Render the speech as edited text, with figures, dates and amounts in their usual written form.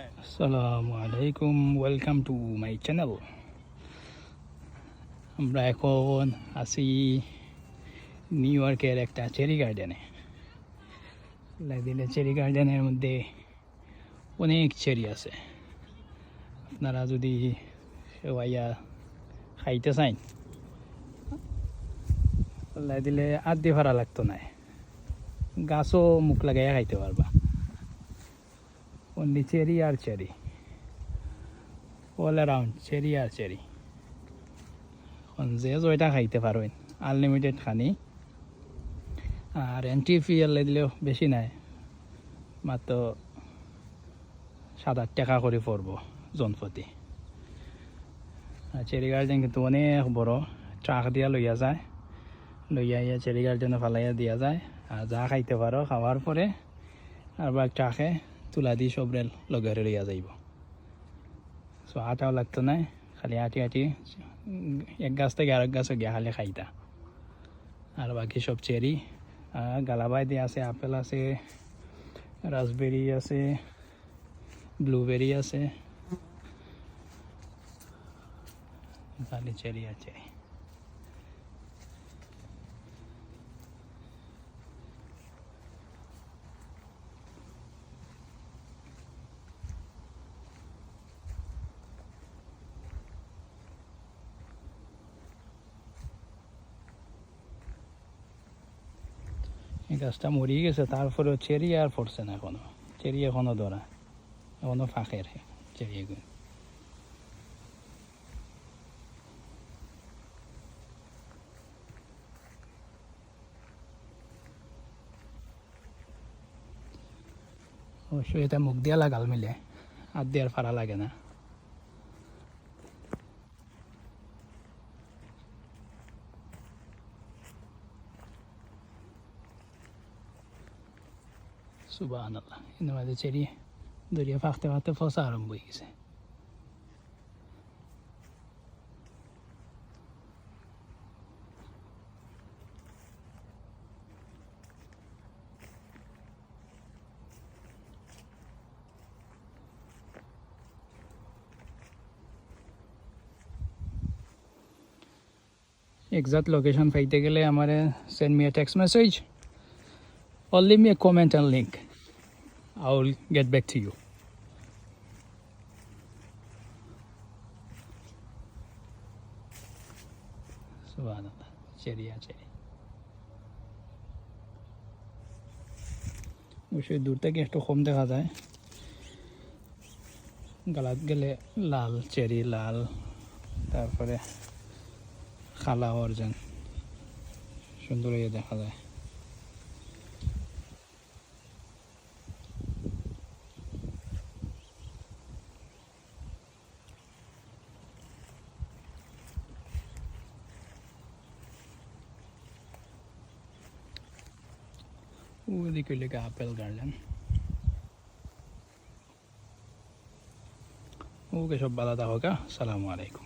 আসসালামু আলাইকুম, welcome to my channel. আমরা এখন আছি নিউ ইয়র্কের একটা চেরি গার্ডেনে। দিলে চেরি গার্ডেনের মধ্যে অনেক চেরি আছে। আপনারা যদি সবাইয়া খাইতে চান দিলে আধি ভাড়া লাগতো না, গাছও মুখ লাগাইয়া খাইতে পারবা। অনলি চেরি আর চেরি, অল অ্যারাউন্ড চেরি আর চেরি। যে জয়টা খাইতে পারবেন, আনলিমিটেড খানি। আর এন্ট্রি ফি দিলেও বেশি নাই, মাত্র 7-8 টাকা করে পড়ব জনপ্রতি। চেরি গার্ডেন কিন্তু অনেক বড়, ট্রাক দিয়া লইয়া যায়, লইয়া ইয়া চেরি গার্ডেনে ফালাইয়া দিয়া যায়। আর যা খাইতে পারো খাওয়ার পরে আবার ট্রাকে তুলা দিয়ে সবরে লগে লইয়া যাইব। সো আটাও লাগতো না, খালি আটি আটি এক গাছ থেকে আরেক গাছে গিয়া খালি খাইতা। আর বাকি সব চেরি গালাবাই দিয়ে আছে, আপেল আছে, রাসবেরি আছে, ব্লুবেরি আছে, খালি চেরি আর চেরি। এই গাছটা মরিয়ে গেছে, তারপরেও চেরি আর পড়ছে না এখনো। চেরি এখনো ধরা, এখনো ফাঁকের চেরি এগুলো। অবশ্যই এটা মুখ দিয়া লাগাল মিলে, আর দেওয়ার ফাড়া লাগে না। সুবহানাল্লাহ, এর মধ্যে চেরি দরিয়া ফাঁকতে ফাঁকতে ফসা আরম্ভ হয়ে গেছে। এক্সাক্ট লোকেশন পাইতে গেলে আমার send me a text message or leave me a comment and link. I will get back to you. সুবহানাল্লাহ, চেরি আর চেরি। অবশ্যই দূর থেকে একটু কম দেখা যায়, গালাত গেলে লাল চেরি, লাল, তারপরে খালা অর্জন সুন্দর হয়ে দেখা যায়। ওদিকে লেগে আপেল গার্ডেন। ওকে, সব ভালো থাকো। আসসালামু আলাইকুম।